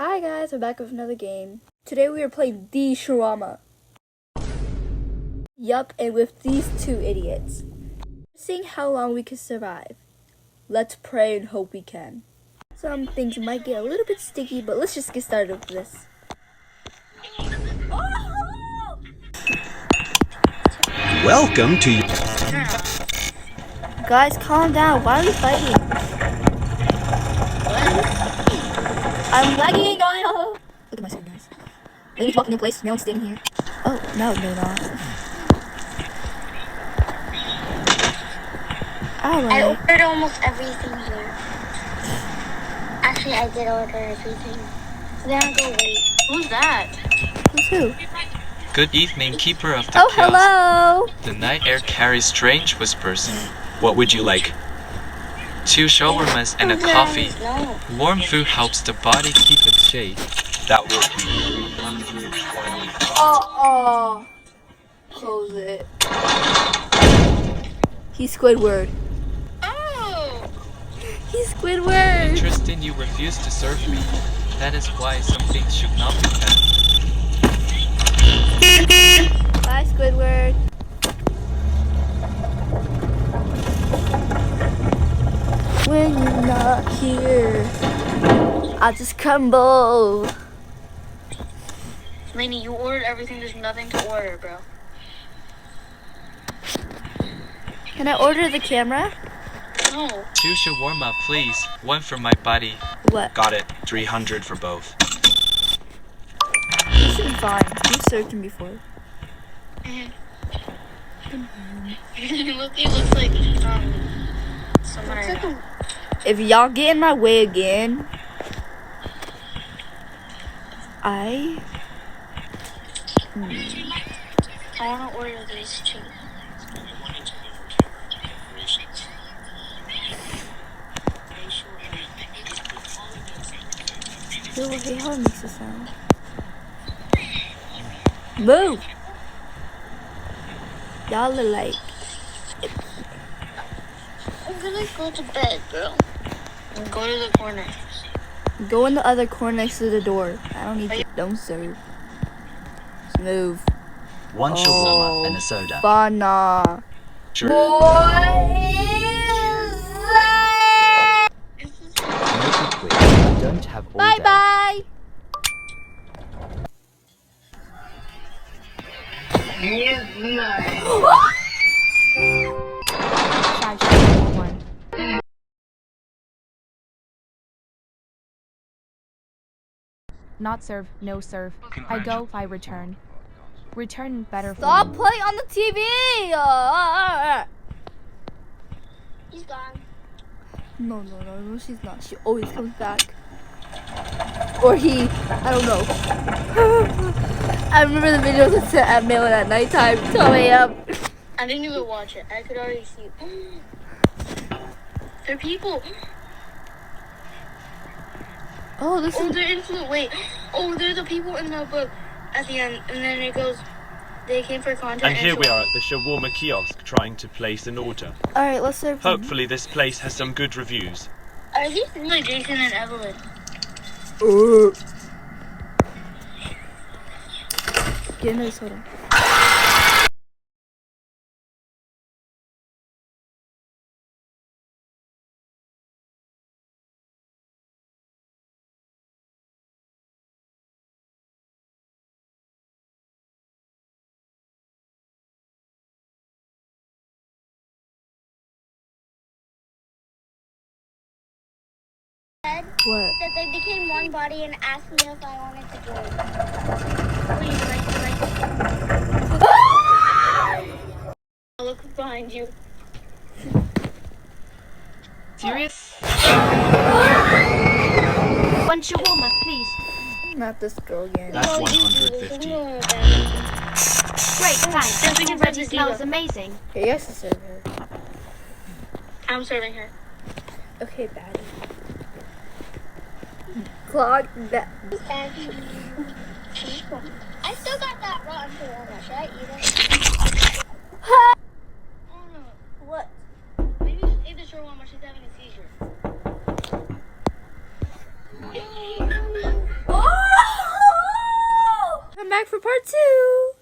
Hi guys, we're back with another game. Today we are playing the SHARWAMA. Yup, and with these two idiots. Seeing how long we can survive. Let's pray and hope we can. Some things might get a little bit sticky, but let's just get started with this. Welcome to your... Guys, calm down. Why are we fighting? I'm lagging. Oh. Look at my screen, guys. We need to walk in a place. No one's staying here. Oh, no, no, not. Alright. I ordered almost everything here. Actually, I did order everything. Then I'll go wait. Who's that? Who's who? Good evening, keeper of the Oh, kiosk. hello. The night air carries strange whispers. What would you like? 2 shawarmas and a coffee. No. Warm food helps the body keep its shape. That will be 320. Oh. Close it. He's Squidward. Oh! He's Squidward. Interesting, you refuse to serve me. That is why some things should not be done. Bye, Squidward. When you're not here, I just crumble. Lainey, you ordered everything. There's nothing to order, bro. Can I order the camera? No. 2 shawarma, please. 1 for my body. What? Got it. 300 for both. This should be fine. We've served him before. He looks like someone. If y'all get in my way again, I want to order these 2. Hey, how it makes a sound. Move! Y'all are like, I'm gonna go to bed, bro. Go to the corner. go in the other corner next to the door. I don't need to, don't serve. Just move. 1 shawarma and a soda. Bana. Sure. Make it quick. I don't have all Bye day. bye! Not serve, no serve. I go, I return. Return better for Stop playing on the TV! He's gone. No, she's not. She always comes back. Or he, I don't know. I remember the videos that sent at mail at nighttime, 12 a.m. I didn't even watch it. I could already see it. There are people. Oh, this Oh, is. they're influenced. Wait. Oh, they're the people in the book at the end. And then it goes, they came for content. And here we are at the shawarma kiosk trying to place an order. Alright, let's serve him. Hopefully this place has some good reviews. Are these really Jason and Evelyn? Get another soda. What? That they became one body and asked me if I wanted to join. Look behind you. Serious? 1 shawarma, please. Not this girl again. That's 150. Great, thanks. Everything already smells amazing. Okay, yes, to serve her. I'm serving her. Okay, baddie. Clog that. I still got that rotten shawarma. Should I eat it? Oh no. What? Maybe just ate the shawarma. She's having a seizure. Oh! back for part 2.